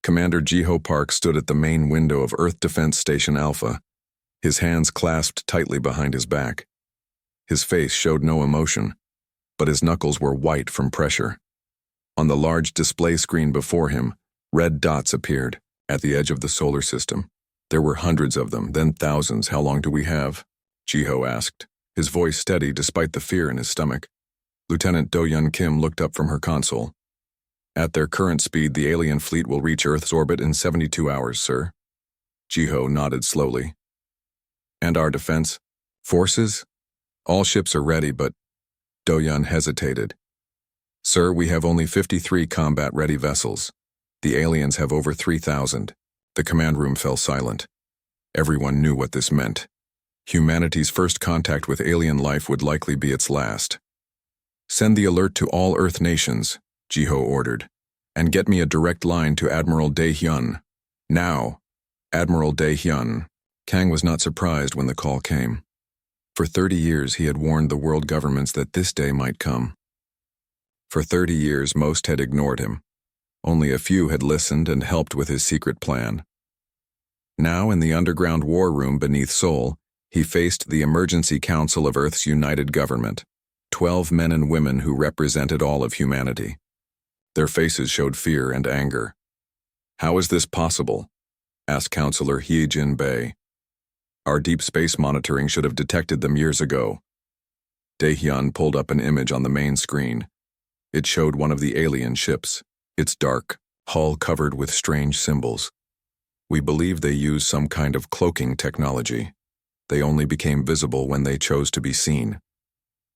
Commander Jiho Park stood at the main window of Earth Defense Station Alpha, his hands clasped tightly behind his back. His face showed no emotion, but his knuckles were white from pressure. On the large display screen before him, red dots appeared at the edge of the solar system. There were hundreds of them, then thousands. How long do we have? Jiho asked, his voice steady despite the fear in his stomach. Lieutenant Do-Yun Kim looked up from her console. At their current speed, the alien fleet will reach Earth's orbit in 72 hours, sir. Jiho nodded slowly. And our defense forces? All ships are ready, but Do-Yun hesitated. Sir, we have only 53 combat-ready vessels. The aliens have over 3,000. The command room fell silent. Everyone knew what this meant. Humanity's first contact with alien life would likely be its last. Send the alert to all Earth nations, Jiho ordered, and get me a direct line to Admiral Dae-hyun. Now. Admiral Dae-hyun. Kang was not surprised when the call came. For 30 years he had warned the world governments that this day might come. For 30 years most had ignored him. Only a few had listened and helped with his secret plan. Now in the underground war room beneath Seoul, he faced the Emergency Council of Earth's United Government, 12 men and women who represented all of humanity. Their faces showed fear and anger. How is this possible? Asked Counselor Hee-jin Bae. Our deep space monitoring should have detected them years ago. Dae-hyun pulled up an image on the main screen. It showed one of the alien ships, its dark hull covered with strange symbols. We believe they used some kind of cloaking technology. They only became visible when they chose to be seen.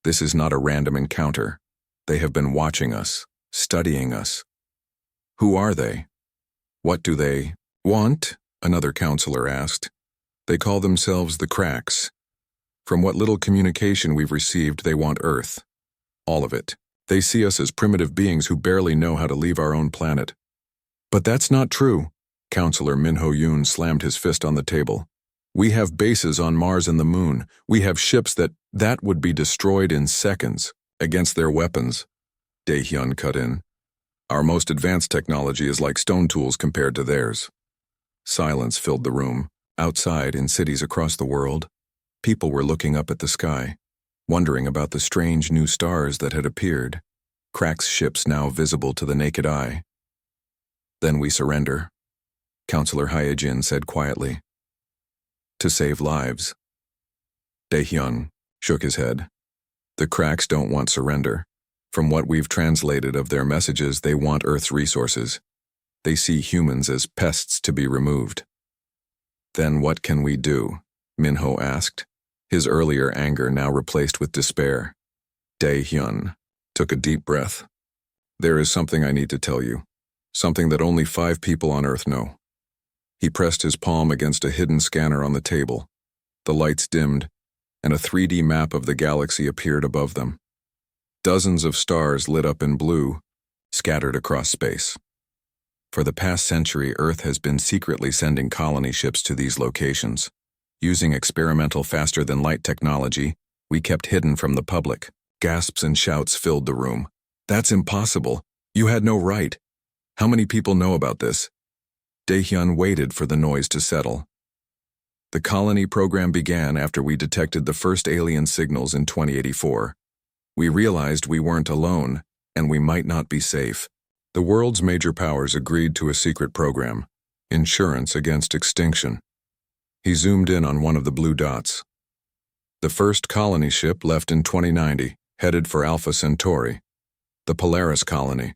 This is not a random encounter. They have been watching us, studying us. Who are they? What do they want? Another counselor asked. They call themselves the Cracks. From what little communication we've received, they want Earth. All of it. They see us as primitive beings who barely know how to leave our own planet. But that's not true. Counselor Min Ho-yoon slammed his fist on the table. We have bases on Mars and the Moon. We have ships that would be destroyed in seconds against their weapons. Dae-hyun cut in. Our most advanced technology is like stone tools compared to theirs. Silence filled the room. Outside, in cities across the world, people were looking up at the sky, wondering about the strange new stars that had appeared, Cracks ships now visible to the naked eye. Then we surrender, Counselor Hye-jin said quietly. To save lives. Dae-hyun shook his head. The Cracks don't want surrender. From what we've translated of their messages, they want Earth's resources. They see humans as pests to be removed. Then what can we do? Min-ho asked, his earlier anger now replaced with despair. Dae-hyun took a deep breath. There is something I need to tell you, something that only 5 people on Earth know. He pressed his palm against a hidden scanner on the table. The lights dimmed, and a 3D map of the galaxy appeared above them. Dozens of stars lit up in blue, scattered across space. For the past century, Earth has been secretly sending colony ships to these locations. Using experimental faster-than-light technology, we kept hidden from the public. Gasps and shouts filled the room. That's impossible. You had no right. How many people know about this? Dae-hyun waited for the noise to settle. The colony program began after we detected the first alien signals in 2084. We realized we weren't alone, and we might not be safe. The world's major powers agreed to a secret program, insurance against extinction. He zoomed in on one of the blue dots. The first colony ship left in 2090, headed for Alpha Centauri, the Polaris colony.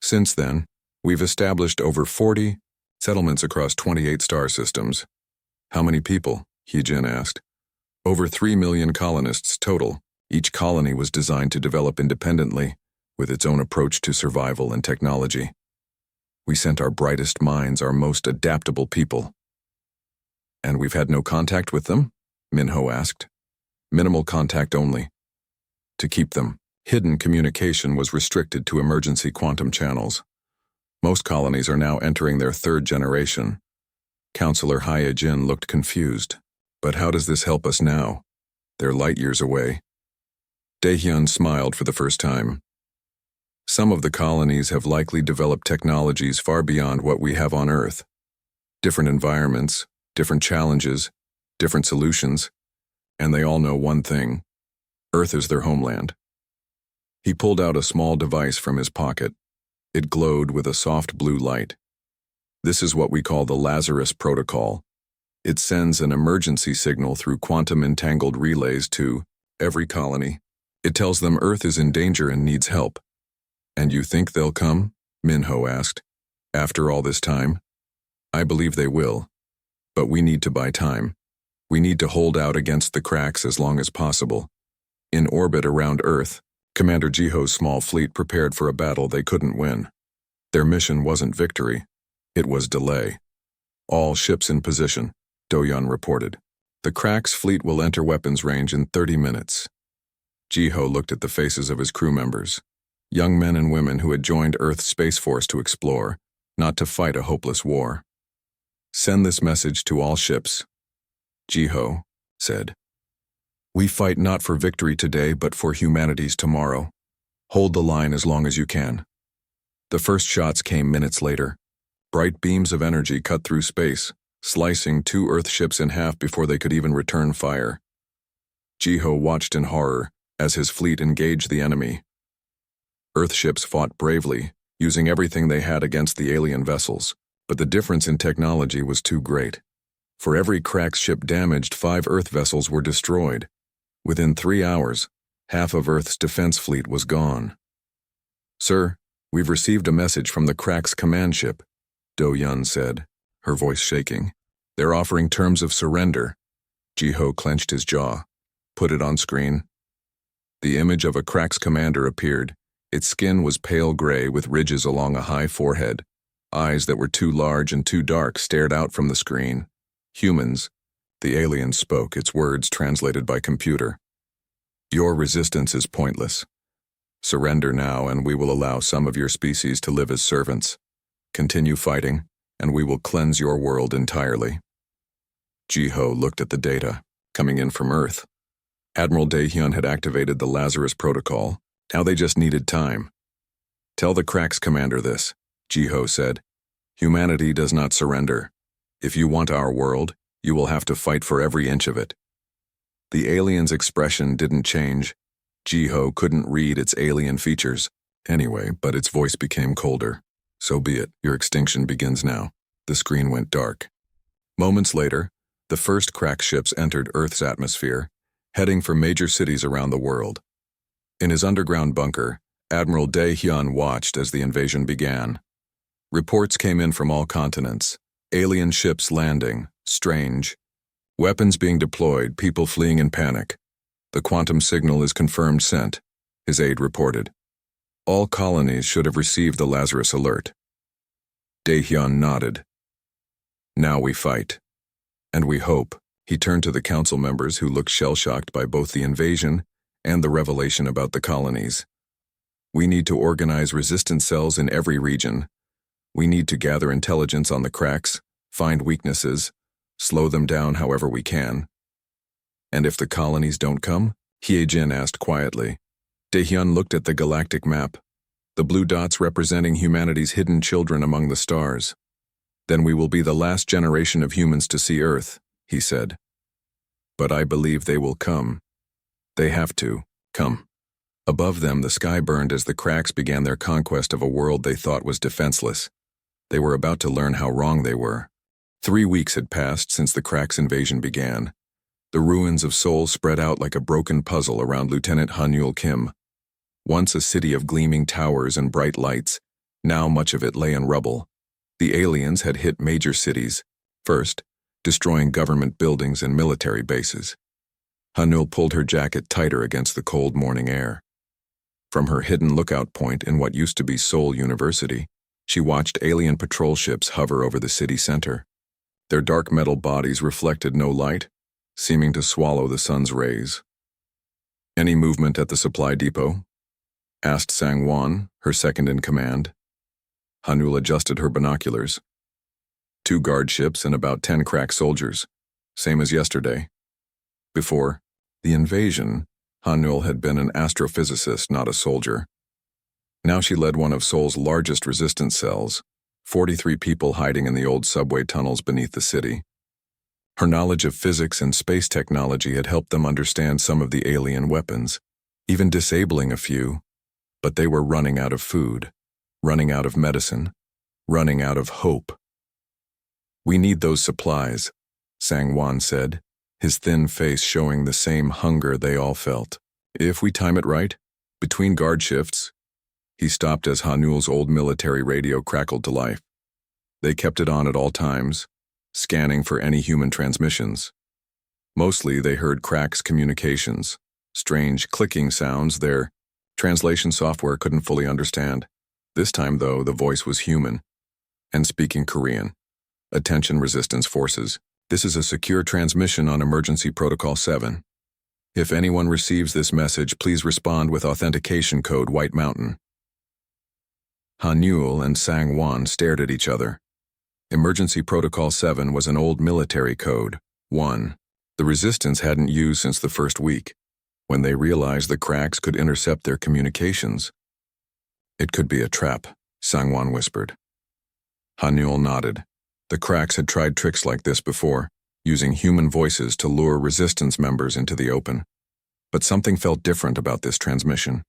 Since then, we've established over 40 settlements across 28 star systems. How many people? Hee-jin asked. Over 3 million colonists total. Each colony was designed to develop independently, with its own approach to survival and technology. We sent our brightest minds, our most adaptable people. And we've had no contact with them? Min-ho asked. Minimal contact only. To keep them, hidden communication was restricted to emergency quantum channels. Most colonies are now entering their 3rd generation. Counselor Hye-jin looked confused. But how does this help us now? They're light years away. Dae-hyun smiled for the first time. Some of the colonies have likely developed technologies far beyond what we have on Earth. Different environments, different challenges, different solutions, and they all know one thing: Earth is their homeland. He pulled out a small device from his pocket. It glowed with a soft blue light. This is what we call the Lazarus Protocol. It sends an emergency signal through quantum-entangled relays to every colony. It tells them Earth is in danger and needs help. "And you think they'll come?" Minho asked. "After all this time?" "I believe they will. But we need to buy time. We need to hold out against the cracks as long as possible." In orbit around Earth, Commander Jiho's small fleet prepared for a battle they couldn't win. Their mission wasn't victory. It was delay. "All ships in position," Do-Yun reported. "The cracks' fleet will enter weapons range in 30 minutes. Jiho looked at the faces of his crew members. Young men and women who had joined Earth's Space Force to explore, not to fight a hopeless war. "Send this message to all ships," Jiho said. "We fight not for victory today, but for humanity's tomorrow. Hold the line as long as you can." The first shots came minutes later. Bright beams of energy cut through space, slicing 2 Earth ships in half before they could even return fire. Jiho watched in horror as his fleet engaged the enemy. Earth ships fought bravely, using everything they had against the alien vessels, but the difference in technology was too great. For every crack ship damaged, 5 Earth vessels were destroyed. Within 3 hours, half of Earth's defense fleet was gone. "Sir, we've received a message from the Crack's command ship," Do-Yun said, her voice shaking. "They're offering terms of surrender." Jiho clenched his jaw. "Put it on screen." The image of a Crack's commander appeared. Its skin was pale gray with ridges along a high forehead. Eyes that were too large and too dark stared out from the screen. "Humans," the alien spoke, its words translated by computer. "Your resistance is pointless. Surrender now, and we will allow some of your species to live as servants. Continue fighting, and we will cleanse your world entirely." Jiho looked at the data, coming in from Earth. Admiral Daehyun had activated the Lazarus Protocol. Now they just needed time. "Tell the Crack's commander this," Jiho said. "Humanity does not surrender. If you want our world, you will have to fight for every inch of it." The alien's expression didn't change. Jiho couldn't read its alien features. Anyway, but its voice became colder. "So be it. Your extinction begins now." The screen went dark. Moments later, the first crack ships entered Earth's atmosphere, heading for major cities around the world. In his underground bunker, Admiral Daehyun watched as the invasion began. Reports came in from all continents. Alien ships landing, strange. Weapons being deployed, people fleeing in panic. "The quantum signal is confirmed sent," his aide reported. "All colonies should have received the Lazarus alert." Daehyun nodded. "Now we fight. And we hope." He turned to the council members who looked shell-shocked by both the invasion and the revelation about the colonies. "We need to organize resistance cells in every region. We need to gather intelligence on the cracks, find weaknesses, slow them down however we can." "And if the colonies don't come?" Hye-jin asked quietly. Daehyun looked at the galactic map, the blue dots representing humanity's hidden children among the stars. "Then we will be the last generation of humans to see Earth," he said. "But I believe they will come. They have to come." Above them, the sky burned as the cracks began their conquest of a world they thought was defenseless. They were about to learn how wrong they were. 3 weeks had passed since the cracks' invasion began. The ruins of Seoul spread out like a broken puzzle around Lieutenant Hanul Kim. Once a city of gleaming towers and bright lights, now much of it lay in rubble. The aliens had hit major cities, first, destroying government buildings and military bases. Hanul pulled her jacket tighter against the cold morning air. From her hidden lookout point in what used to be Seoul University, she watched alien patrol ships hover over the city center. Their dark metal bodies reflected no light, seeming to swallow the sun's rays. "Any movement at the supply depot?" asked Sang-won, her second in command. Hanul adjusted her binoculars. 2 guard ships and about 10 crack soldiers, same as yesterday. Before the invasion, Hanul had been an astrophysicist, not a soldier. Now she led one of Seoul's largest resistance cells, 43 people hiding in the old subway tunnels beneath the city. Her knowledge of physics and space technology had helped them understand some of the alien weapons, even disabling a few, but they were running out of food, running out of medicine, running out of hope. "We need those supplies," Sang-won said, his thin face showing the same hunger they all felt. "If we time it right, between guard shifts." He stopped as Hanul's old military radio crackled to life. They kept it on at all times, scanning for any human transmissions. Mostly they heard Crack's communications, strange clicking sounds their translation software couldn't fully understand. This time, though, the voice was human and speaking Korean. "Attention resistance forces. This is a secure transmission on Emergency Protocol 7. If anyone receives this message, please respond with authentication code White Mountain." Hanul and Sang-won stared at each other. Emergency Protocol 7 was an old military code, 1. The resistance hadn't used since the first week, when they realized the Cracks could intercept their communications. "It could be a trap," Sang-won whispered. Hanul nodded. The Cracks had tried tricks like this before, using human voices to lure resistance members into the open. But something felt different about this transmission.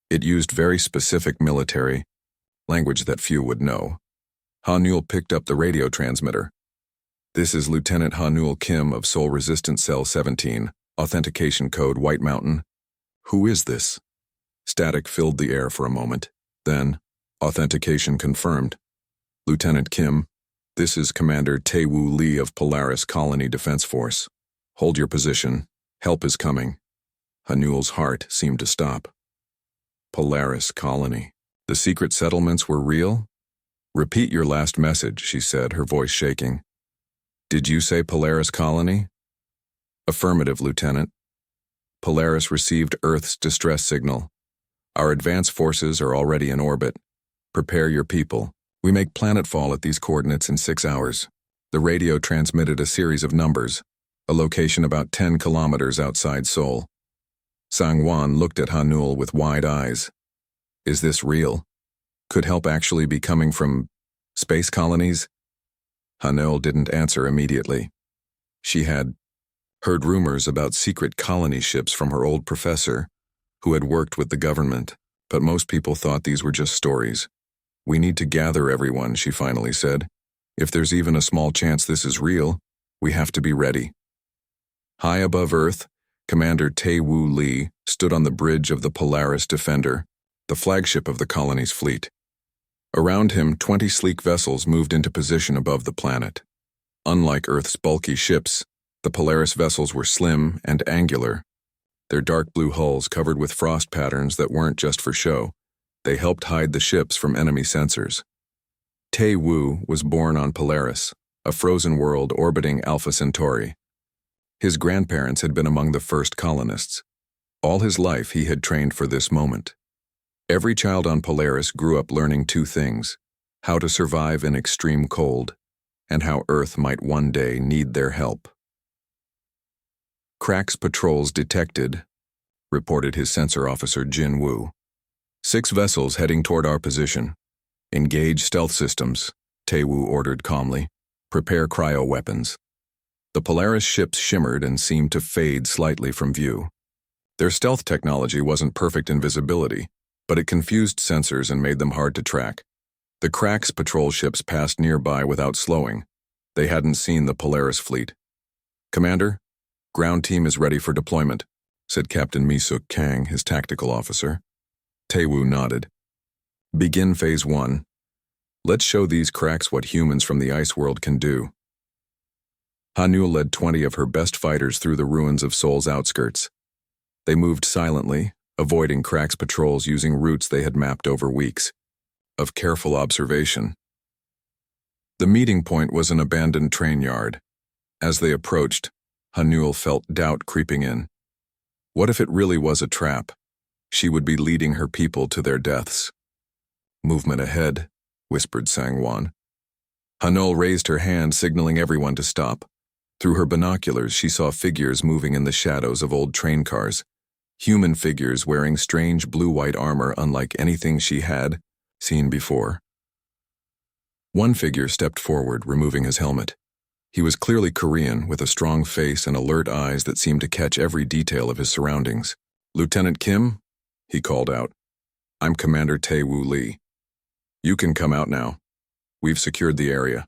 It used very specific military language that few would know. Hanul picked up the radio transmitter. "This is Lieutenant Hanul Kim of Seoul Resistance Cell 17, authentication code White Mountain." "Who is this?" Static filled the air for a moment. Then, authentication confirmed. "Lieutenant Kim, this is Commander Tae-woo Lee of Polaris Colony Defense Force. Hold your position. Help is coming." Hanul's heart seemed to stop. Polaris Colony. The secret settlements were real? "Repeat your last message," she said, her voice shaking. "Did you say Polaris Colony?" "Affirmative, Lieutenant. Polaris received Earth's distress signal. Our advance forces are already in orbit. Prepare your people. We make planetfall at these coordinates in 6 hours." The radio transmitted a series of numbers, a location about 10 kilometers outside Seoul. Sang-won looked at Hanul with wide eyes. "Is this real? Could help actually be coming from space colonies?" Hanul didn't answer immediately. She had heard rumors about secret colony ships from her old professor, who had worked with the government, but most people thought these were just stories. "We need to gather everyone," she finally said. "If there's even a small chance this is real, we have to be ready." High above Earth, Commander Tae-woo Lee stood on the bridge of the Polaris Defender, the flagship of the colony's fleet. Around him, 20 sleek vessels moved into position above the planet. Unlike Earth's bulky ships, the Polaris vessels were slim and angular. Their dark blue hulls covered with frost patterns that weren't just for show. They helped hide the ships from enemy sensors. Tae-woo was born on Polaris, a frozen world orbiting Alpha Centauri. His grandparents had been among the first colonists. All his life he had trained for this moment. Every child on Polaris grew up learning 2 things: how to survive in extreme cold, and how Earth might one day need their help. "Cracks patrols detected," reported his sensor officer Jin Woo. 6 vessels heading toward our position. "Engage stealth systems," Tae-woo ordered calmly. "Prepare cryo-weapons." The Polaris ships shimmered and seemed to fade slightly from view. Their stealth technology wasn't perfect in visibility, but it confused sensors and made them hard to track. The Cracks patrol ships passed nearby without slowing. They hadn't seen the Polaris fleet. "Commander, ground team is ready for deployment," said Captain Mi-suk Kang, his tactical officer. Tae-woo nodded. "Begin Phase 1. Let's show these Cracks what humans from the ice world can do." Hanul led 20 of her best fighters through the ruins of Seoul's outskirts. They moved silently, avoiding Cracks patrols using routes they had mapped over weeks of careful observation. The meeting point was an abandoned train yard. As they approached, Hanul felt doubt creeping in. What if it really was a trap? She would be leading her people to their deaths. "Movement ahead," whispered Sang-won. Hanul raised her hand, signaling everyone to stop. Through her binoculars, she saw figures moving in the shadows of old train cars. human figures wearing strange blue-white armor unlike anything she had seen before. One figure stepped forward, removing his helmet. He was clearly Korean, with a strong face and alert eyes that seemed to catch every detail of his surroundings. "Lieutenant Kim?" he called out. "I'm Commander Tae-Woo Lee. You can come out now. We've secured the area."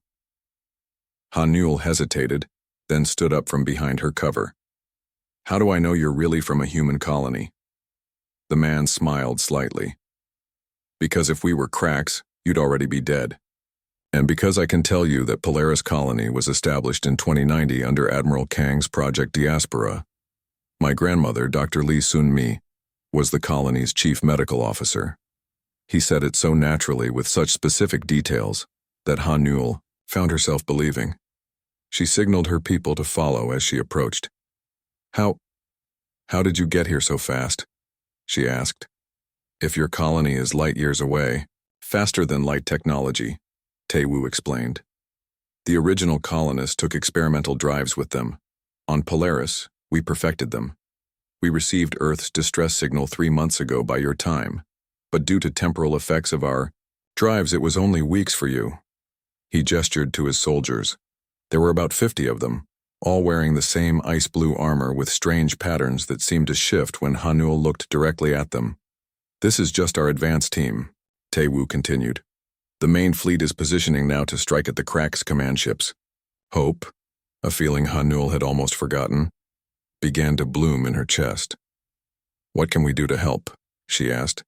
Han-Nul hesitated, then stood up from behind her cover. "How do I know you're really from a human colony?" The man smiled slightly. "Because if we were cracks, you'd already be dead. And because I can tell you that Polaris Colony was established in 2090 under Admiral Kang's Project Diaspora. My grandmother, Dr. Lee Sun-mi, was the colony's chief medical officer." He said it so naturally with such specific details that Han-Nul found herself believing. She signaled her people to follow as she approached. How did you get here so fast?" she asked. "If your colony is light years away, faster than light technology," Tae-Woo explained. "The original colonists took experimental drives with them. On Polaris, we perfected them. We received Earth's distress signal 3 months ago by your time, but due to temporal effects of our drives, it was only weeks for you." He gestured to his soldiers. There were about 50 of them, all wearing the same ice blue armor with strange patterns that seemed to shift when Han-Nul looked directly at them. "This is just our advance team," Tae-Woo continued. "The main fleet is positioning now to strike at the Cracks command ships." Hope, a feeling Han-Nul had almost forgotten, began to bloom in her chest. "What can we do to help?" she asked.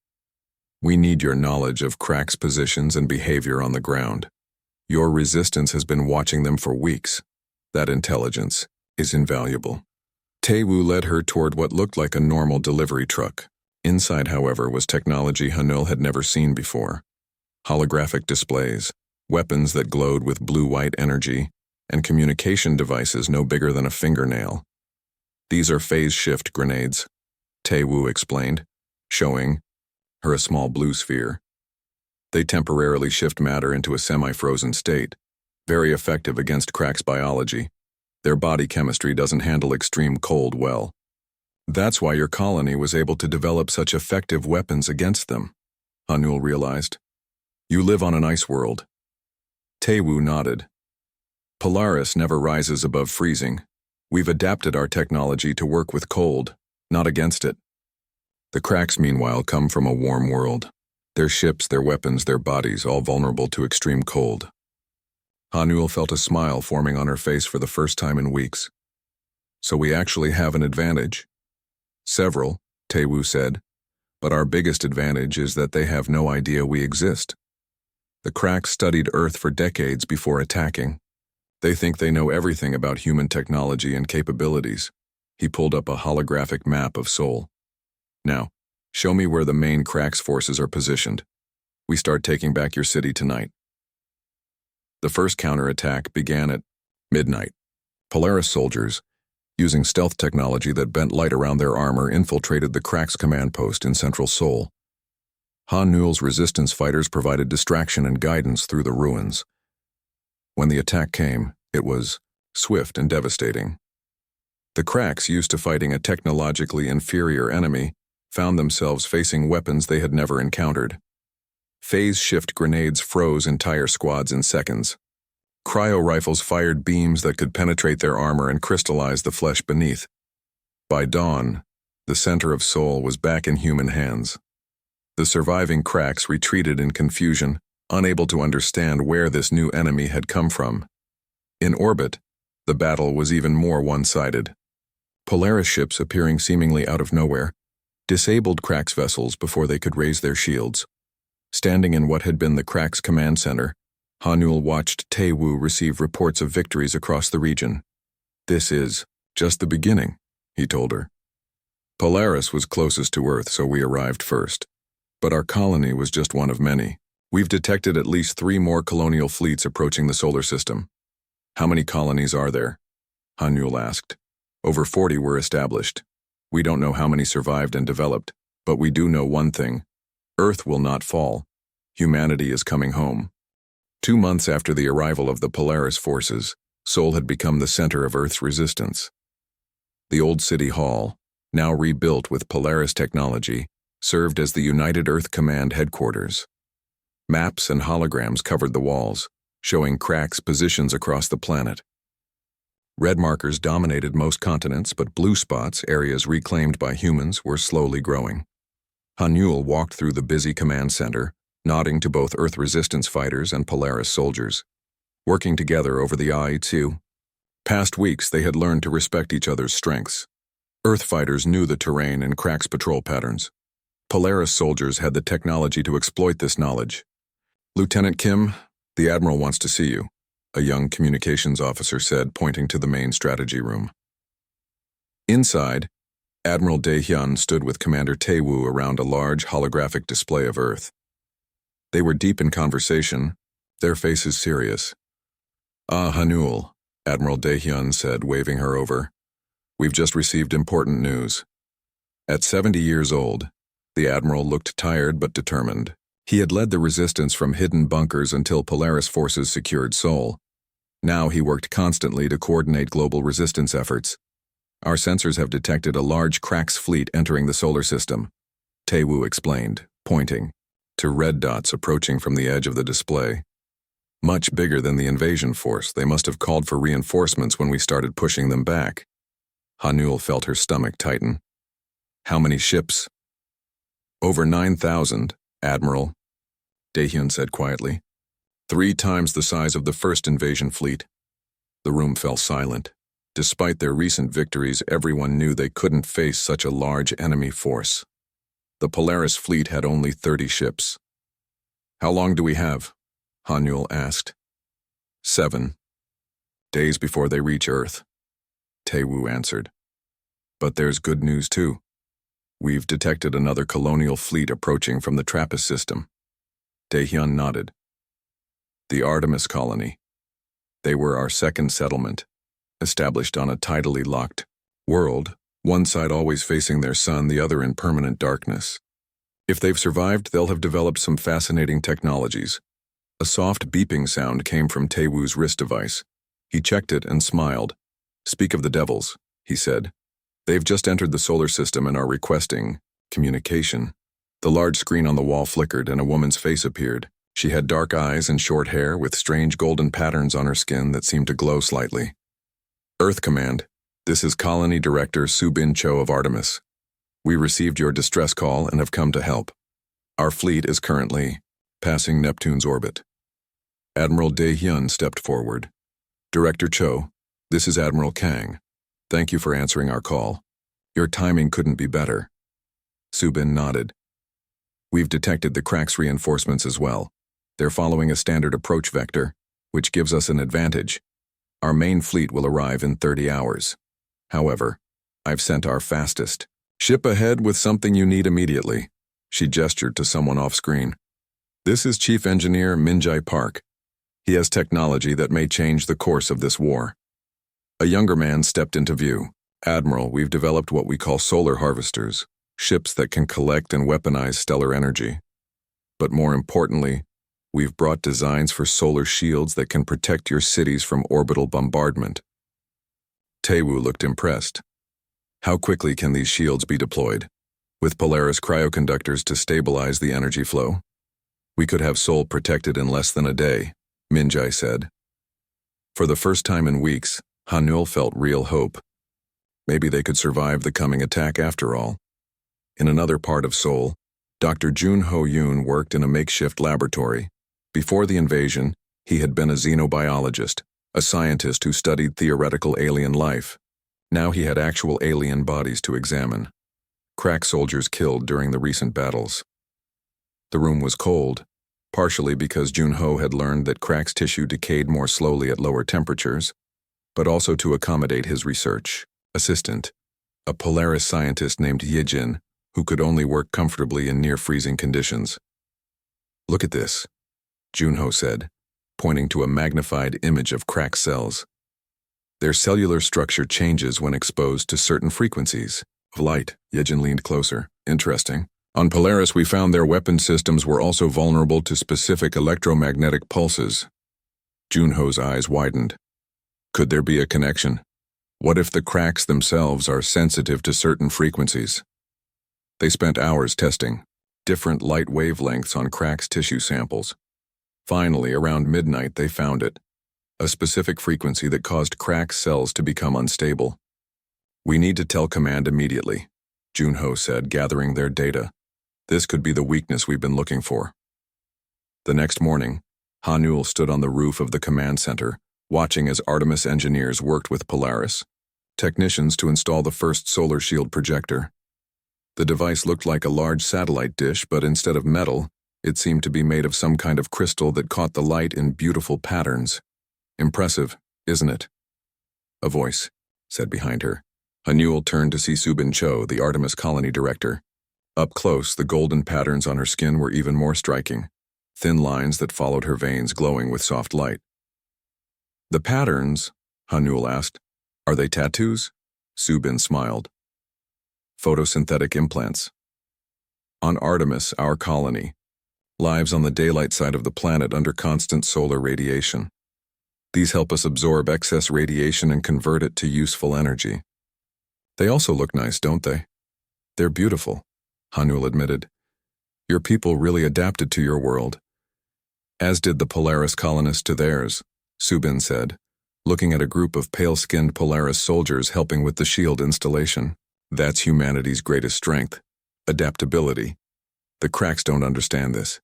"We need your knowledge of Cracks' positions and behavior on the ground. Your resistance has been watching them for weeks. That intelligence is invaluable." Tae-Woo led her toward what looked like a normal delivery truck. Inside, however, was technology Han-Nul had never seen before. Holographic displays, weapons that glowed with blue-white energy, and communication devices no bigger than a fingernail. "These are phase-shift grenades," Tae-Woo explained, showing her a small blue sphere. "They temporarily shift matter into a semi-frozen state, very effective against Cracks biology. Their body chemistry doesn't handle extreme cold well. That's why your colony was able to develop such effective weapons against them," Han-Nul realized. "You live on an ice world." Tae-Woo nodded. "Polaris never rises above freezing. We've adapted our technology to work with cold, not against it. The Cracks, meanwhile, come from a warm world. Their ships, their weapons, their bodies, all vulnerable to extreme cold." Han-Nul felt a smile forming on her face for the first time in weeks. "So we actually have an advantage?" "Several," Tae-Woo said, "but our biggest advantage is that they have no idea we exist. The Cracks studied Earth for decades before attacking. They think they know everything about human technology and capabilities." He pulled up a holographic map of Seoul. "Now, show me where the main Cracks forces are positioned. We start taking back your city tonight." The first counterattack began at midnight. Polaris soldiers, using stealth technology that bent light around their armor, infiltrated the Cracks command post in central Seoul. Han-Nul's resistance fighters provided distraction and guidance through the ruins. When the attack came, it was swift and devastating. The Cracks, used to fighting a technologically inferior enemy, found themselves facing weapons they had never encountered. Phase-shift grenades froze entire squads in seconds. Cryo-rifles fired beams that could penetrate their armor and crystallize the flesh beneath. By dawn, the center of Seoul was back in human hands. The surviving Cracks retreated in confusion, unable to understand where this new enemy had come from. In orbit, the battle was even more one-sided. Polaris ships, appearing seemingly out of nowhere, disabled Cracks vessels before they could raise their shields. Standing in what had been the Cracks command center, Han-Nul watched Tae-Woo receive reports of victories across the region. "This is just the beginning," he told her. "Polaris was closest to Earth, so we arrived first. But our colony was just one of many. We've detected at least 3 more colonial fleets approaching the solar system." "How many colonies are there?" Han-Nul asked. "Over 40 were established. We don't know how many survived and developed, but we do know one thing. Earth will not fall. Humanity is coming home." 2 months after the arrival of the Polaris forces, Seoul had become the center of Earth's resistance. The old city hall, now rebuilt with Polaris technology, served as the United Earth Command headquarters. Maps and holograms covered the walls, showing cracks' positions across the planet. Red markers dominated most continents, but blue spots, areas reclaimed by humans, were slowly growing. Hanul walked through the busy command center, nodding to both Earth resistance fighters and Polaris soldiers, working together over the HFY. Past weeks, they had learned to respect each other's strengths. Earth fighters knew the terrain and cracks patrol patterns. Polaris soldiers had the technology to exploit this knowledge. "Lieutenant Kim, the Admiral wants to see you," a young communications officer said, pointing to the main strategy room. Inside, Admiral Dae-hyun stood with Commander Tae-woo around a large holographic display of Earth. They were deep in conversation, their faces serious. "Ah, Hanul," Admiral Dae-hyun said, waving her over. "We've just received important news." At 70 years old, the Admiral looked tired but determined. He had led the resistance from hidden bunkers until Polaris forces secured Seoul. Now he worked constantly to coordinate global resistance efforts. "Our sensors have detected a large Cracks fleet entering the solar system," Tae-woo explained, pointing to red dots approaching from the edge of the display. "Much bigger than the invasion force. They must have called for reinforcements when we started pushing them back." Hanul felt her stomach tighten. "How many ships?" "Over 9,000, Admiral," Dae-hyun said quietly. "3 times the size of the first invasion fleet." The room fell silent. Despite their recent victories, everyone knew they couldn't face such a large enemy force. The Polaris fleet had only 30 ships. "How long do we have?" Hanul asked. 7 days before they reach Earth," Tae-woo answered. "But there's good news too. We've detected another colonial fleet approaching from the TRAPPIST system." Dae-hyun nodded. "The Artemis colony. They were our second settlement, established on a tidally locked world, one side always facing their sun, the other in permanent darkness. If they've survived, they'll have developed some fascinating technologies." A soft beeping sound came from Tae-woo's wrist device. He checked it and smiled. "Speak of the devils," he said. "They've just entered the solar system and are requesting communication." The large screen on the wall flickered and a woman's face appeared. She had dark eyes and short hair with strange golden patterns on her skin that seemed to glow slightly. "Earth Command, this is Colony Director Soo-bin Cho of Artemis. We received your distress call and have come to help. Our fleet is currently passing Neptune's orbit." Admiral Dae-hyun stepped forward. "Director Cho, this is Admiral Kang. Thank you for answering our call. Your timing couldn't be better." Soo-bin nodded. "We've detected the Cracks reinforcements as well. They're following a standard approach vector, which gives us an advantage. Our main fleet will arrive in 30 hours. However, I've sent our fastest ship ahead with something you need immediately." She gestured to someone off-screen. "This is Chief Engineer Min-jae Park. He has technology that may change the course of this war." A younger man stepped into view. "Admiral, we've developed what we call solar harvesters, ships that can collect and weaponize stellar energy. But more importantly, we've brought designs for solar shields that can protect your cities from orbital bombardment." Tae-woo looked impressed. "How quickly can these shields be deployed? With Polaris cryoconductors to stabilize the energy flow? We could have Seoul protected in less than a day," Min-jae said. For the first time in weeks, Hanul felt real hope. Maybe they could survive the coming attack after all. In another part of Seoul, Dr. Jun Ho-yoon worked in a makeshift laboratory. Before the invasion, he had been a xenobiologist, a scientist who studied theoretical alien life. Now he had actual alien bodies to examine. Crack soldiers killed during the recent battles. The room was cold, partially because Jun-ho had learned that Crack's tissue decayed more slowly at lower temperatures, but also to accommodate his research assistant, a Polaris scientist named Yejin, who could only work comfortably in near-freezing conditions. "Look at this," Jun-ho said, pointing to a magnified image of Crack cells. "Their cellular structure changes when exposed to certain frequencies of light." Yejin leaned closer. "Interesting. On Polaris, we found their weapon systems were also vulnerable to specific electromagnetic pulses." Jun-ho's eyes widened. "Could there be a connection?" What if the cracks themselves are sensitive to certain frequencies? They spent hours testing different light wavelengths on cracks' tissue samples. Finally, around midnight, they found it, a specific frequency that caused cracks' cells to become unstable. "We need to tell command immediately," Junho said, gathering their data. "This could be the weakness we've been looking for." The next morning, Hanul stood on the roof of the command center, watching as Artemis engineers worked with Polaris technicians to install the first solar shield projector. The device looked like a large satellite dish, but instead of metal, it seemed to be made of some kind of crystal that caught the light in beautiful patterns. "Impressive, isn't it?" A voice said behind her. Hanul turned to see Subin Cho, the Artemis colony director. Up close, the golden patterns on her skin were even more striking, thin lines that followed her veins glowing with soft light. "The patterns," Hanul asked, "are they tattoos?" Subin smiled. "Photosynthetic implants. On Artemis, our colony, lives on the daylight side of the planet under constant solar radiation. These help us absorb excess radiation and convert it to useful energy. They also look nice, don't they?" "They're beautiful," Hanul admitted. "Your people really adapted to your world." "As did the Polaris colonists to theirs," Subin said, looking at a group of pale-skinned Polaris soldiers helping with the shield installation. "That's humanity's greatest strength, adaptability. The cracks don't understand this.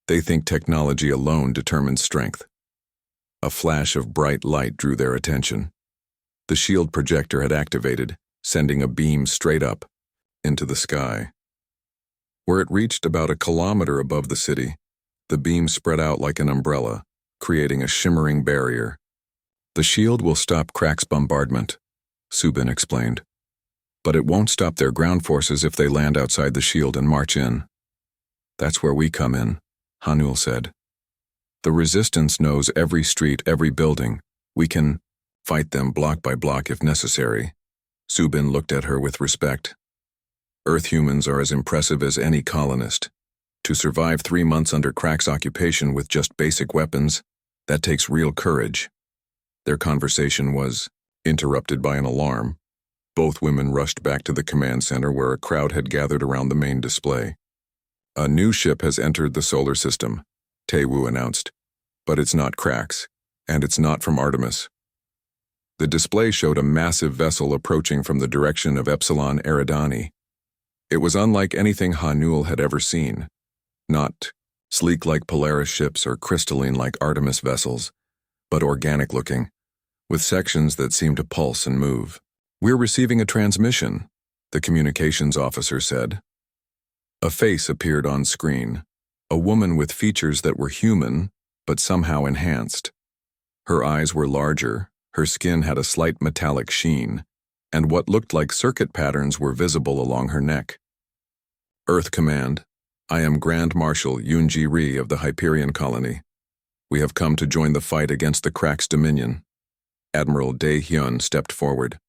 They think technology alone determines strength." A flash of bright light drew their attention. The shield projector had activated, sending a beam straight up into the sky. Where it reached about a kilometer above the city, the beam spread out like an umbrella, creating a shimmering barrier. "The shield will stop cracks' bombardment," Subin explained. "But it won't stop their ground forces if they land outside the shield and march in." "That's where we come in," Hanul said. "The resistance knows every street, every building. We can fight them block by block if necessary." Subin looked at her with respect. "Earth humans are as impressive as any colonist. To survive 3 months under Crack's occupation with just basic weapons, that takes real courage." Their conversation was interrupted by an alarm. Both women rushed back to the command center where a crowd had gathered around the main display. "A new ship has entered the solar system," Taewoo announced. "But it's not Crack's, and it's not from Artemis." The display showed a massive vessel approaching from the direction of Epsilon Eridani. It was unlike anything Hanul had ever seen. Not sleek like Polaris ships or crystalline like Artemis vessels, but organic-looking, with sections that seemed to pulse and move. "We're receiving a transmission," the communications officer said. A face appeared on screen, a woman with features that were human, but somehow enhanced. Her eyes were larger, her skin had a slight metallic sheen, and what looked like circuit patterns were visible along her neck. "Earth Command, I am Grand Marshal Yoonji Ri of the Hyperion Colony. We have come to join the fight against the Crack's dominion." Admiral Dae Hyun stepped forward.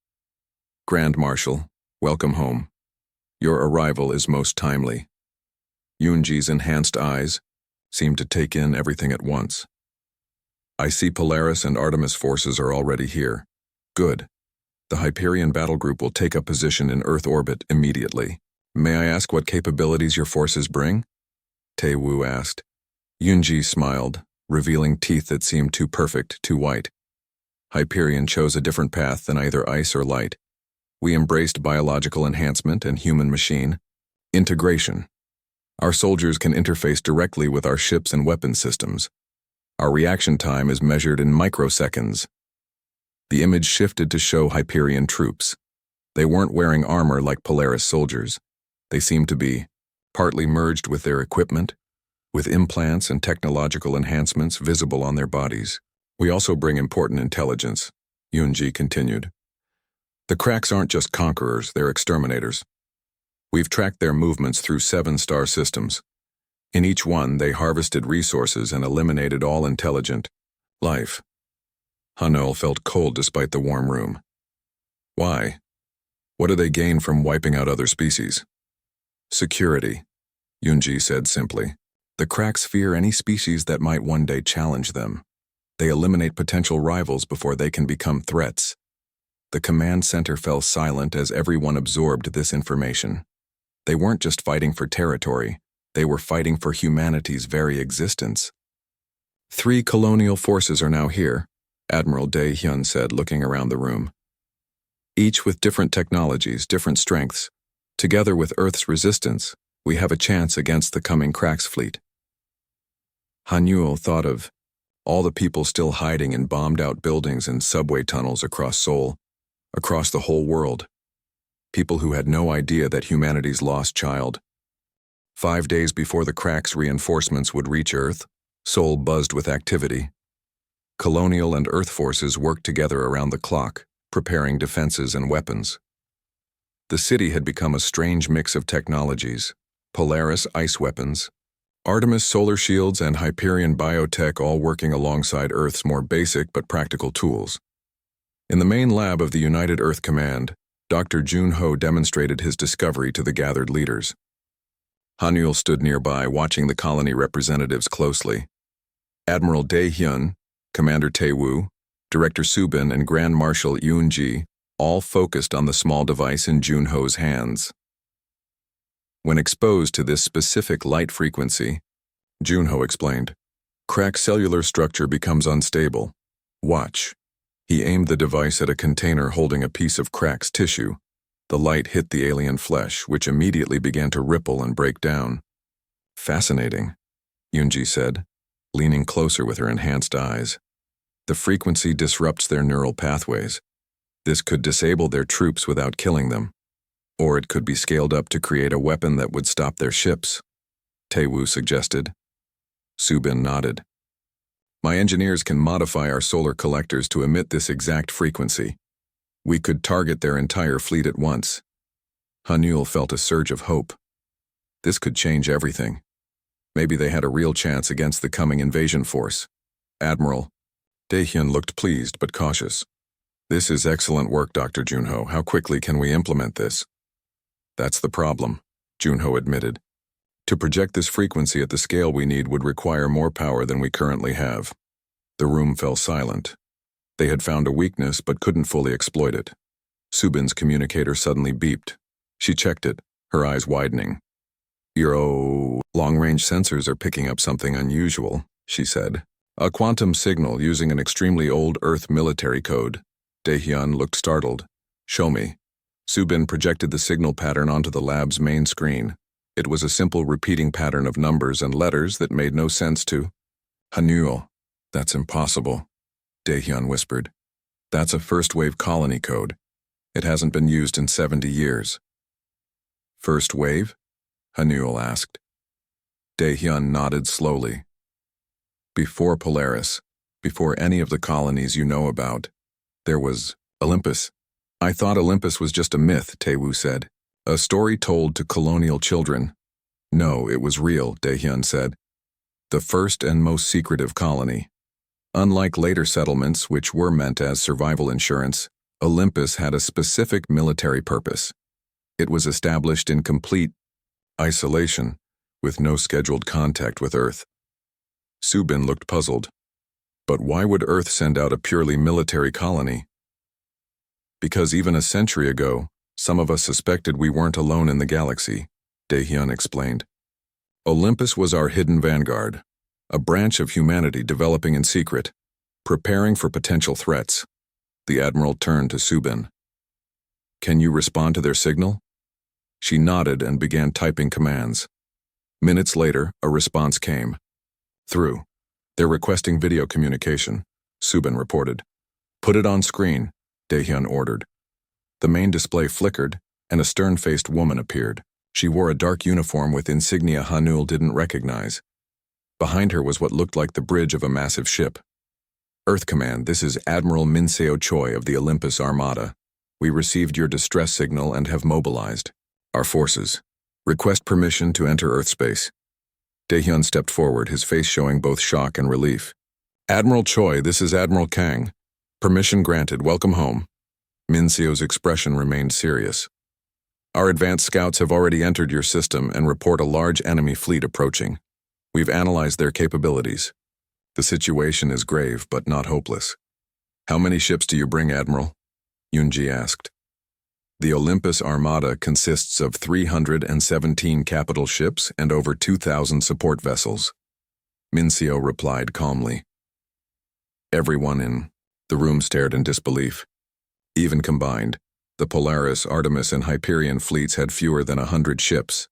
"Grand Marshal, welcome home. Your arrival is most timely." Yoonji's enhanced eyes seemed to take in everything at once. "I see Polaris and Artemis forces are already here. Good. The Hyperion battle group will take up position in Earth orbit immediately. May I ask what capabilities your forces bring?" Taewoo asked. Yoonji smiled, revealing teeth that seemed too perfect, too white. "Hyperion chose a different path than either ice or light. We embraced biological enhancement and human-machine integration. Our soldiers can interface directly with our ships and weapon systems. Our reaction time is measured in microseconds." The image shifted to show Hyperion troops. They weren't wearing armor like Polaris soldiers. They seemed to be partly merged with their equipment, with implants and technological enhancements visible on their bodies. "We also bring important intelligence," Yoonji continued. "The Cracks aren't just conquerors, they're exterminators. We've tracked their movements through 7 star systems. In each one, they harvested resources and eliminated all intelligent life." Hanul felt cold despite the warm room. "Why? What do they gain from wiping out other species?" "Security," Yoonji said simply. "The Cracks fear any species that might one day challenge them. They eliminate potential rivals before they can become threats." The command center fell silent as everyone absorbed this information. They weren't just fighting for territory, they were fighting for humanity's very existence. 3 colonial forces are now here, Admiral Dae-hyun said, looking around the room. Each with different technologies, different strengths. Together with Earth's resistance, we have a chance against the coming Cracks fleet. Hanyul thought of all the people still hiding in bombed-out buildings and subway tunnels across Seoul, across the whole world. People who had no idea that humanity's lost child. 5 days before the Cracks reinforcements would reach Earth, Seoul buzzed with activity. Colonial and Earth forces worked together around the clock, preparing defenses and weapons. The city had become a strange mix of technologies: Polaris ice weapons, Artemis solar shields, and Hyperion biotech, all working alongside Earth's more basic but practical tools. In the main lab of the United Earth Command, Dr. Jun-ho demonstrated his discovery to the gathered leaders. Hanyul stood nearby, watching the colony representatives closely. Admiral Dae-hyun, Commander Tae-woo, Director Subin, and Grand Marshal Yoon-ji all focused on the small device in Jun-ho's hands. When exposed to this specific light frequency, Jun-ho explained, Crack's cellular structure becomes unstable. Watch. He aimed the device at a container holding a piece of Crack's tissue. The light hit the alien flesh, which immediately began to ripple and break down. Fascinating, Yoon-ji said, leaning closer with her enhanced eyes. The frequency disrupts their neural pathways. This could disable their troops without killing them. Or it could be scaled up to create a weapon that would stop their ships, Tae-woo suggested. Subin nodded. My engineers can modify our solar collectors to emit this exact frequency. We could target their entire fleet at once. Hanyul felt a surge of hope. This could change everything. Maybe they had a real chance against the coming invasion force. Admiral Dae-hyun looked pleased but cautious. This is excellent work, Dr. Jun-ho. How quickly can we implement this? That's the problem, Jun-ho admitted. To project this frequency at the scale we need would require more power than we currently have. The room fell silent. They had found a weakness but couldn't fully exploit it. Subin's communicator suddenly beeped. She checked it, her eyes widening. Your long-range sensors are picking up something unusual, she said. A quantum signal using an extremely old Earth military code. Dae-hyun looked startled. Show me. Subin projected the signal pattern onto the lab's main screen. It was a simple repeating pattern of numbers and letters that made no sense to Hanyul. That's impossible, Dae-hyun whispered. That's a first-wave colony code. It hasn't been used in 70 years. First wave? Hanyul asked. Dae-hyun nodded slowly. Before Polaris, before any of the colonies you know about, there was Olympus. I thought Olympus was just a myth, Tae-woo said. A story told to colonial children. No, it was real, Dae-hyun said. The first and most secretive colony. Unlike later settlements, which were meant as survival insurance, Olympus had a specific military purpose. It was established in complete isolation, with no scheduled contact with Earth. Subin looked puzzled. But why would Earth send out a purely military colony? Because even a century ago, some of us suspected we weren't alone in the galaxy, Dae-hyun explained. Olympus was our hidden vanguard, a branch of humanity developing in secret, preparing for potential threats. The Admiral turned to Subin. Can you respond to their signal? She nodded and began typing commands. Minutes later, a response came. Through. They're requesting video communication, Subin reported. Put it on screen, Dae-hyun ordered. The main display flickered, and a stern-faced woman appeared. She wore a dark uniform with insignia Hanyul didn't recognize. Behind her was what looked like the bridge of a massive ship. Earth Command, this is Admiral Min-seo Choi of the Olympus Armada. We received your distress signal and have mobilized. Our forces. Request permission to enter Earth space. Dae-hyun stepped forward, his face showing both shock and relief. Admiral Choi, this is Admiral Kang. Permission granted, welcome home. Min-seo's expression remained serious. Our advanced scouts have already entered your system and report a large enemy fleet approaching. We've analyzed their capabilities. The situation is grave, but not hopeless. How many ships do you bring, Admiral? Yunji asked. The Olympus Armada consists of 317 capital ships and over 2,000 support vessels. Mincio replied calmly. Everyone in the room stared in disbelief. Even combined, the Polaris, Artemis, and Hyperion fleets had fewer than 100 ships.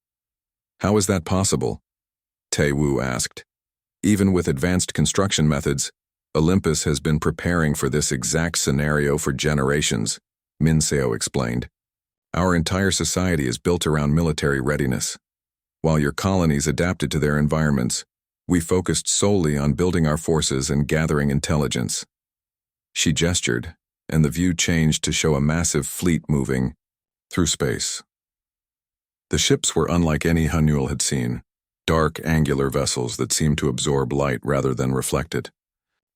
How is that possible? Tae-woo asked. Even with advanced construction methods, Olympus has been preparing for this exact scenario for generations, Mincio explained. Our entire society is built around military readiness. While your colonies adapted to their environments, we focused solely on building our forces and gathering intelligence. She gestured, and the view changed to show a massive fleet moving through space. The ships were unlike any Hanul had seen, dark, angular vessels that seemed to absorb light rather than reflect it.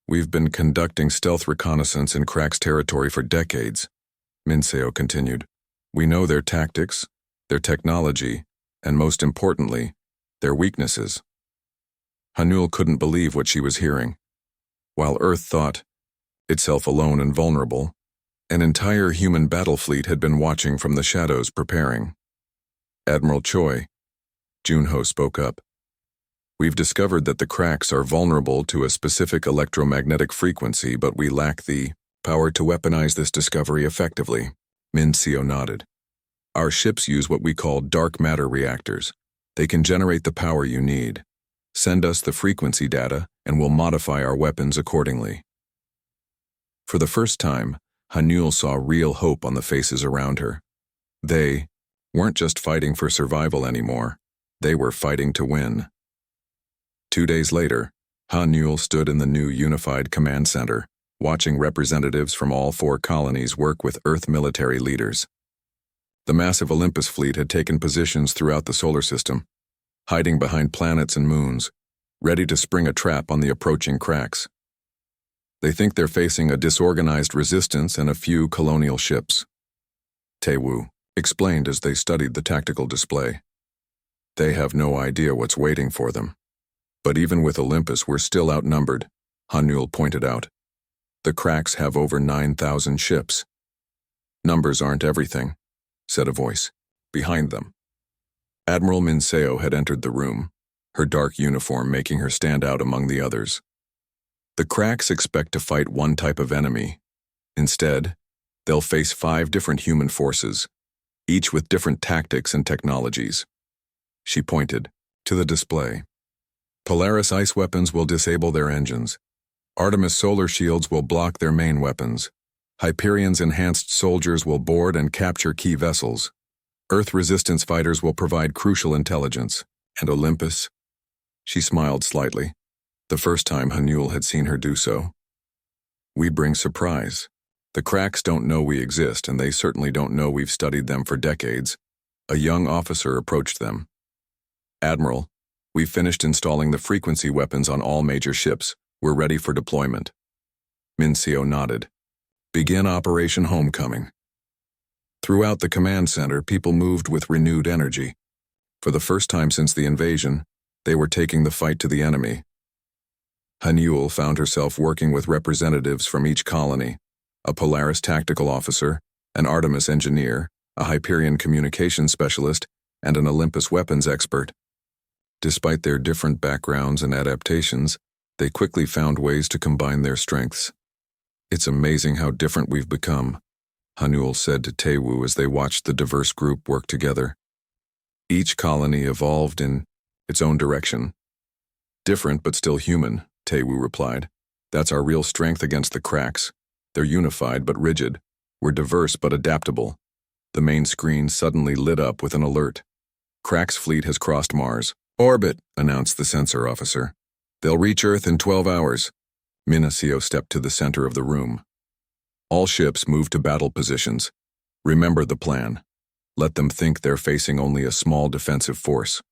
We've been conducting stealth reconnaissance in Crack's territory for decades, Mincio continued. We know their tactics, their technology, and most importantly, their weaknesses. Hanul couldn't believe what she was hearing. While Earth thought, itself alone and vulnerable, an entire human battle fleet had been watching from the shadows preparing. Admiral Choi, Junho spoke up. We've discovered that the Cracks are vulnerable to a specific electromagnetic frequency, but we lack the power to weaponize this discovery effectively. Mincio nodded. Our ships use what we call dark matter reactors. They can generate the power you need. Send us the frequency data, and we'll modify our weapons accordingly. For the first time, Hanul saw real hope on the faces around her. They weren't just fighting for survival anymore. They were fighting to win. 2 days later, Hanul stood in the new unified command center, watching representatives from all 4 colonies work with Earth military leaders. The massive Olympus fleet had taken positions throughout the solar system, hiding behind planets and moons, ready to spring a trap on the approaching Cracks. They think they're facing a disorganized resistance and a few colonial ships, Tae-woo explained as they studied the tactical display. They have no idea what's waiting for them. But even with Olympus, we're still outnumbered, Hanul pointed out. The Cracks have over 9,000 ships. Numbers aren't everything, said a voice behind them. Admiral Mincio had entered the room, her dark uniform making her stand out among the others. The Cracks expect to fight one type of enemy. Instead, they'll face 5 different human forces, each with different tactics and technologies. She pointed to the display. Polaris ice weapons will disable their engines. Artemis solar shields will block their main weapons. Hyperion's enhanced soldiers will board and capture key vessels. Earth resistance fighters will provide crucial intelligence. And Olympus? She smiled slightly, the first time Hanul had seen her do so. We bring surprise. The Cracks don't know we exist, and they certainly don't know we've studied them for decades. A young officer approached them. Admiral, we've finished installing the frequency weapons on all major ships. We're ready for deployment. Mincio nodded. Begin Operation Homecoming. Throughout the command center, people moved with renewed energy. For the first time since the invasion, they were taking the fight to the enemy. Hanul found herself working with representatives from each colony, a Polaris tactical officer, an Artemis engineer, a Hyperion communications specialist, and an Olympus weapons expert. Despite their different backgrounds and adaptations, they quickly found ways to combine their strengths. It's amazing how different we've become, Hanul said to Tae-woo as they watched the diverse group work together. Each colony evolved in its own direction. Different but still human, Tae-woo replied. That's our real strength against the Cracks. They're unified but rigid. We're diverse but adaptable. The main screen suddenly lit up with an alert. Crack's fleet has crossed Mars. Orbit, announced the sensor officer. They'll reach Earth in 12 hours. Mincio stepped to the center of the room. All ships move to battle positions. Remember the plan. Let them think they're facing only a small defensive force.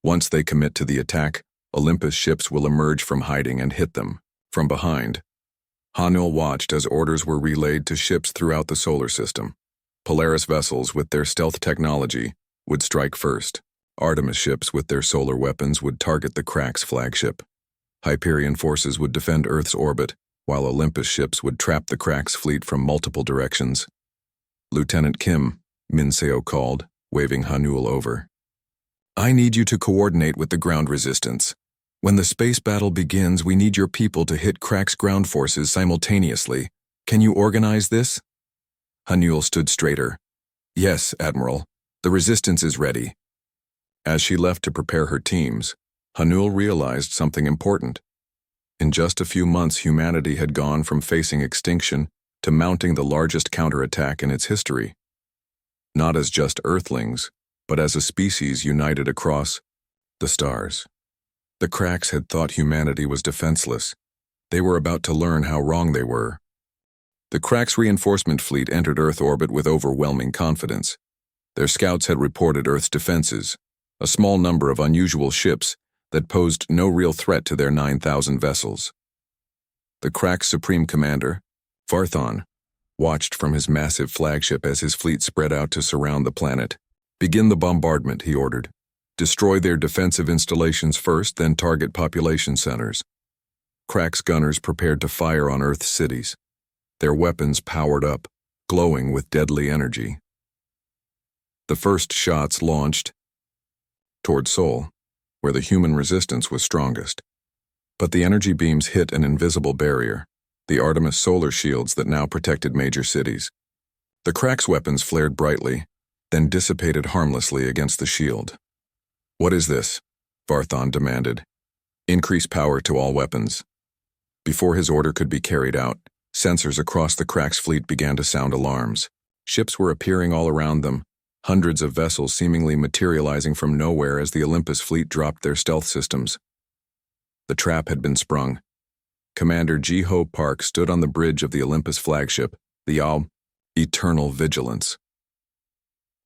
Once they commit to the attack, Olympus ships will emerge from hiding and hit them from behind. Hanul watched as orders were relayed to ships throughout the solar system. Polaris vessels with their stealth technology would strike first. Artemis ships with their solar weapons would target the Cracks' flagship. Hyperion forces would defend Earth's orbit, while Olympus ships would trap the Cracks' fleet from multiple directions. Lieutenant Kim, Minseo called, waving Hanul over. I need you to coordinate with the ground resistance. When the space battle begins, we need your people to hit Crack's ground forces simultaneously. Can you organize this? Hanul stood straighter. Yes, Admiral. The resistance is ready. As she left to prepare her teams, Hanul realized something important. In just a few months, humanity had gone from facing extinction to mounting the largest counterattack in its history. Not as just Earthlings, but as a species united across the stars. The Cracks had thought humanity was defenseless. They were about to learn how wrong they were. The Cracks' reinforcement fleet entered Earth orbit with overwhelming confidence. Their scouts had reported Earth's defenses, a small number of unusual ships that posed no real threat to their 9,000 vessels. The Cracks' supreme commander, Varthon, watched from his massive flagship as his fleet spread out to surround the planet. Begin the bombardment, he ordered. Destroy their defensive installations first, then target population centers. Cracks gunners prepared to fire on Earth's cities, their weapons powered up, glowing with deadly energy. The first shots launched toward Sol, where the human resistance was strongest. But the energy beams hit an invisible barrier, the Artemis solar shields that now protected major cities. The Cracks' weapons flared brightly, then dissipated harmlessly against the shield. What is this? Varthon demanded. Increase power to all weapons. Before his order could be carried out, sensors across the Cracks' fleet began to sound alarms. Ships were appearing all around them, hundreds of vessels seemingly materializing from nowhere as the Olympus fleet dropped their stealth systems. The trap had been sprung. Commander Ji-Ho Park stood on the bridge of the Olympus flagship, the Eternal Vigilance.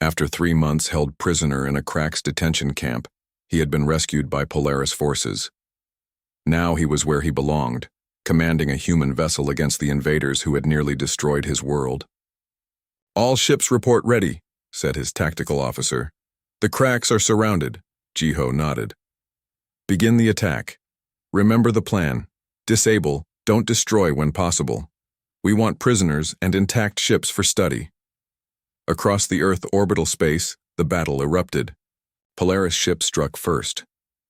After 3 months held prisoner in a Cracks detention camp, he had been rescued by Polaris forces. Now he was where he belonged, commanding a human vessel against the invaders who had nearly destroyed his world. All ships report ready, said his tactical officer. The Cracks are surrounded, Ji-Ho nodded. Begin the attack. Remember the plan. Disable, don't destroy when possible. We want prisoners and intact ships for study. Across the Earth orbital space, the battle erupted. Polaris ships struck first,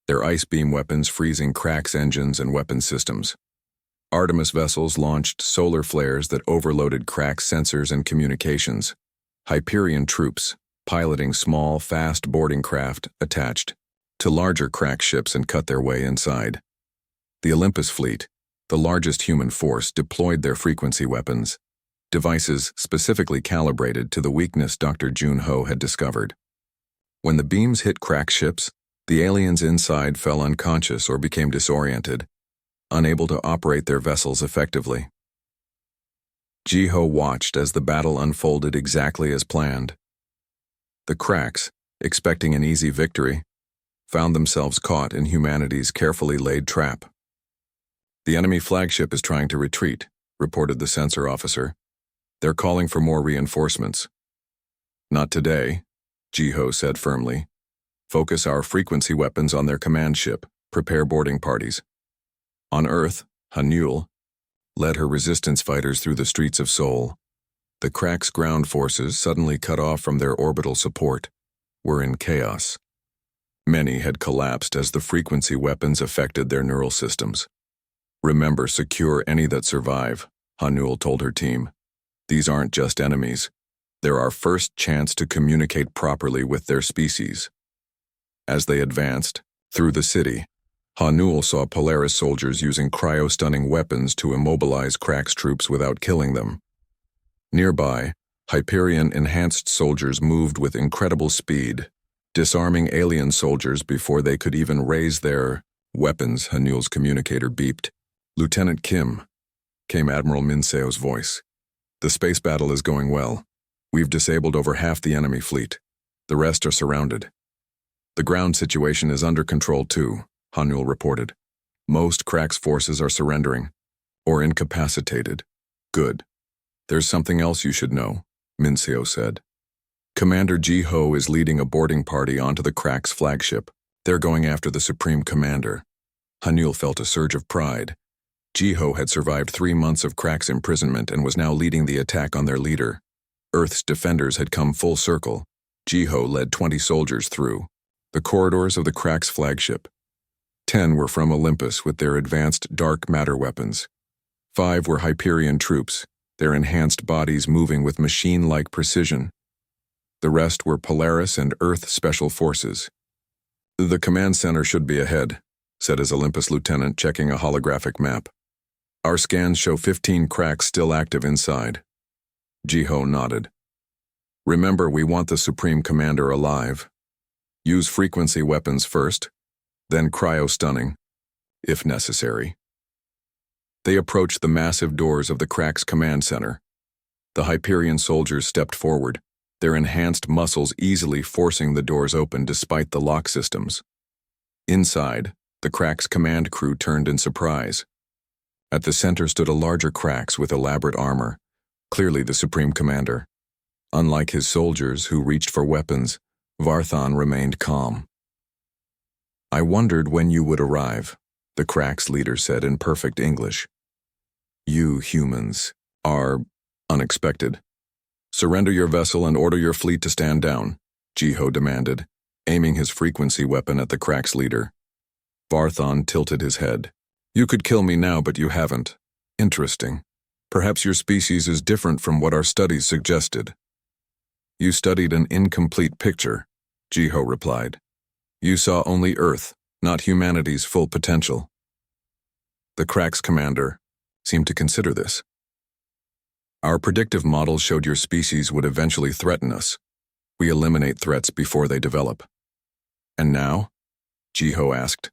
their ice beam weapons freezing Cracks engines and weapon systems. Artemis vessels launched solar flares that overloaded Cracks sensors and communications. Hyperion troops, piloting small, fast boarding craft, attached to larger Cracks ships and cut their way inside. The Olympus fleet, the largest human force, deployed their frequency weapons, devices specifically calibrated to the weakness Dr. Jun-Ho had discovered. When the beams hit Cracks ships, the aliens inside fell unconscious or became disoriented, unable to operate their vessels effectively. Ji-Ho watched as the battle unfolded exactly as planned. The Cracks, expecting an easy victory, found themselves caught in humanity's carefully laid trap. The enemy flagship is trying to retreat, reported the sensor officer. They're calling for more reinforcements. Not today, Ji-Ho said firmly. Focus our frequency weapons on their command ship. Prepare boarding parties. On Earth, Hanul led her resistance fighters through the streets of Seoul. The Cracks ground forces, suddenly cut off from their orbital support, were in chaos. Many had collapsed as the frequency weapons affected their neural systems. Remember, secure any that survive, Hanul told her team. These aren't just enemies. They're our first chance to communicate properly with their species. As they advanced through the city, Hanul saw Polaris soldiers using cryo-stunning weapons to immobilize Cracks troops without killing them. Nearby, Hyperion-enhanced soldiers moved with incredible speed, disarming alien soldiers before they could even raise their weapons. Hanul's communicator beeped. Lieutenant Kim, came Admiral Minseo's voice. The space battle is going well. We've disabled over half the enemy fleet. The rest are surrounded. The ground situation is under control too, Hanul reported. Most Cracks forces are surrendering, or incapacitated. Good. There's something else you should know, Minseo said. Commander Ji-Ho is leading a boarding party onto the Cracks flagship. They're going after the Supreme Commander. Hanul felt a surge of pride. Ji-Ho had survived 3 months of Cracks imprisonment and was now leading the attack on their leader. Earth's defenders had come full circle. Jiho led 20 soldiers through the corridors of the Crack's flagship. 10 were from Olympus with their advanced dark matter weapons. 5 were Hyperion troops, their enhanced bodies moving with machine-like precision. The rest were Polaris and Earth Special Forces. "The command center should be ahead," said his Olympus lieutenant, checking a holographic map. "Our scans show 15 Cracks still active inside." Jiho nodded. "Remember, we want the Supreme Commander alive. Use frequency weapons first, then cryo-stunning, if necessary." They approached the massive doors of the Crack's command center. The Hyperion soldiers stepped forward, their enhanced muscles easily forcing the doors open despite the lock systems. Inside, the Crack's command crew turned in surprise. At the center stood a larger Crax with elaborate armor, clearly the Supreme Commander. Unlike his soldiers who reached for weapons, Varthon remained calm. "I wondered when you would arrive," the Crack's leader said in perfect English. "You humans are unexpected. Surrender your vessel and order your fleet to stand down," Jiho demanded, aiming his frequency weapon at the Crack's leader. Varthon tilted his head. "You could kill me now, but you haven't. Interesting. Perhaps your species is different from what our studies suggested." "You studied an incomplete picture," Jiho replied. "You saw only Earth, not humanity's full potential." The Crack's commander seemed to consider this. "Our predictive models showed your species would eventually threaten us. We eliminate threats before they develop." "And now?" Jiho asked.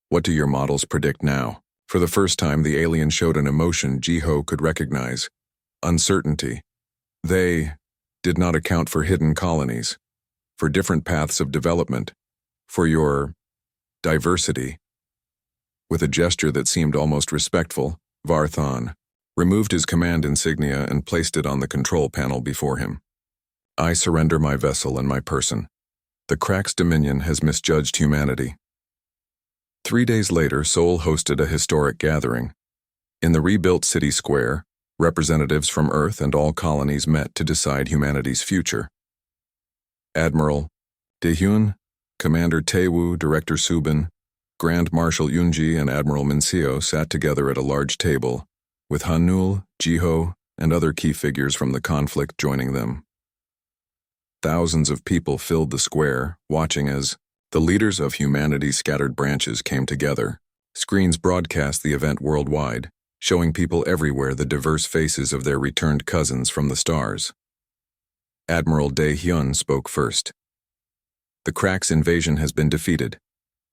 "What do your models predict now?" For the first time, the alien showed an emotion Jiho could recognize: uncertainty. "They did not account for hidden colonies, for different paths of development, for your diversity." With a gesture that seemed almost respectful, Varthon removed his command insignia and placed it on the control panel before him. "I surrender my vessel and my person. The Crack's dominion has misjudged humanity." 3 days later, Seoul hosted a historic gathering. In the rebuilt city square, representatives from Earth and all colonies met to decide humanity's future. Admiral Daehyun, Commander Taewoo, Director Subin, Grand Marshal Yoonji, and Admiral Minseo sat together at a large table, with Hanul, Jiho, and other key figures from the conflict joining them. Thousands of people filled the square, watching as the leaders of humanity's scattered branches came together. Screens broadcast the event worldwide, showing people everywhere the diverse faces of their returned cousins from the stars. Admiral Daehyun spoke first. "The Crack's invasion has been defeated.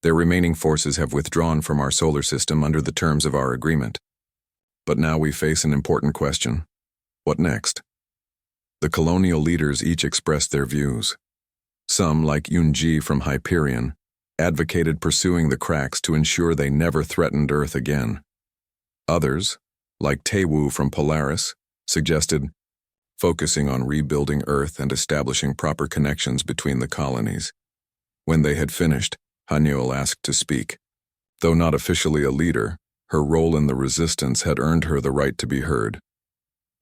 Their remaining forces have withdrawn from our solar system under the terms of our agreement. But now we face an important question. What next?" The colonial leaders each expressed their views. Some, like Yoonji from Hyperion, advocated pursuing the Cracks to ensure they never threatened Earth again. Others, like Taewoo from Polaris, suggested focusing on rebuilding Earth and establishing proper connections between the colonies. When they had finished, Hanul asked to speak. Though not officially a leader, her role in the resistance had earned her the right to be heard.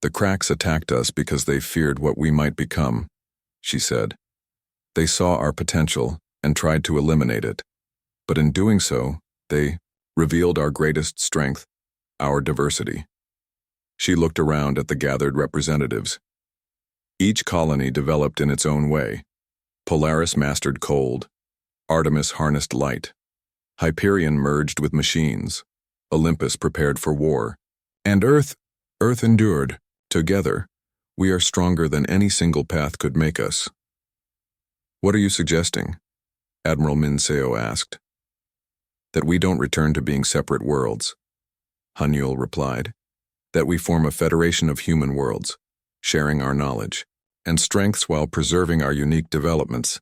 "The Cracks attacked us because they feared what we might become," she said. "They saw our potential and tried to eliminate it. But in doing so, they revealed our greatest strength, our diversity." She looked around at the gathered representatives. Each colony developed in its own way. Polaris mastered cold. Artemis harnessed light. Hyperion merged with machines. Olympus prepared for war. And Earth endured. Together, we are stronger than any single path could make us. "What are you suggesting?" Admiral Minseo asked. "That we don't return to being separate worlds," Hanul replied. "That we form a federation of human worlds, sharing our knowledge and strengths while preserving our unique developments.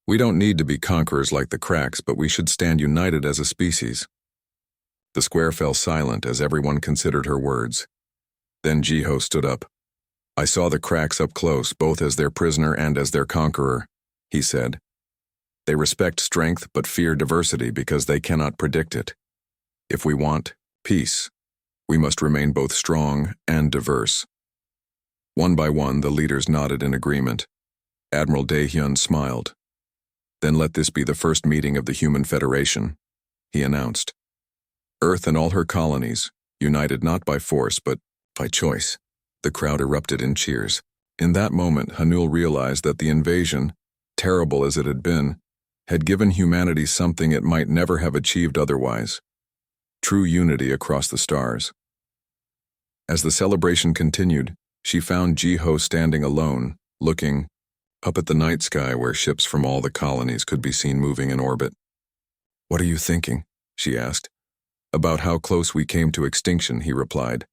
We don't need to be conquerors like the Cracks, but we should stand united as a species." The square fell silent as everyone considered her words. Then Jiho stood up. "I saw the Cracks up close, both as their prisoner and as their conqueror," he said. "They respect strength but fear diversity because they cannot predict it. If we want peace, we must remain both strong and diverse." One by one, the leaders nodded in agreement. Admiral Daehyun smiled. Then let this be the first meeting of the Human Federation, he announced. Earth and all her colonies, united not by force but by choice. The crowd erupted in cheers. In that moment, Hanul realized that the invasion, terrible as it had been, had given humanity something it might never have achieved otherwise: true unity across the stars. As the celebration continued, she found Jiho standing alone, looking up at the night sky where ships from all the colonies could be seen moving in orbit. "What are you thinking?" she asked. "About how close we came to extinction," he replied.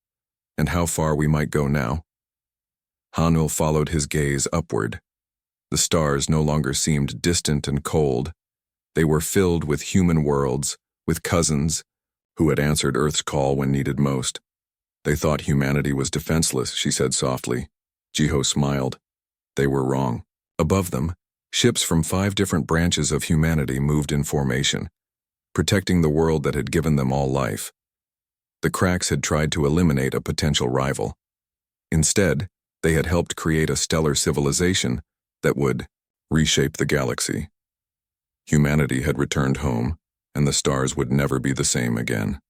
"And how far we might go now." Hanul followed his gaze upward. The stars no longer seemed distant and cold. They were filled with human worlds, with cousins, who had answered Earth's call when needed most. "They thought humanity was defenseless," she said softly. Jiho smiled. They were wrong. Above them, ships from 5 different branches of humanity moved in formation, protecting the world that had given them all life. The cracks had tried to eliminate a potential rival. Instead, they had helped create a stellar civilization that would reshape the galaxy. Humanity had returned home, and the stars would never be the same again.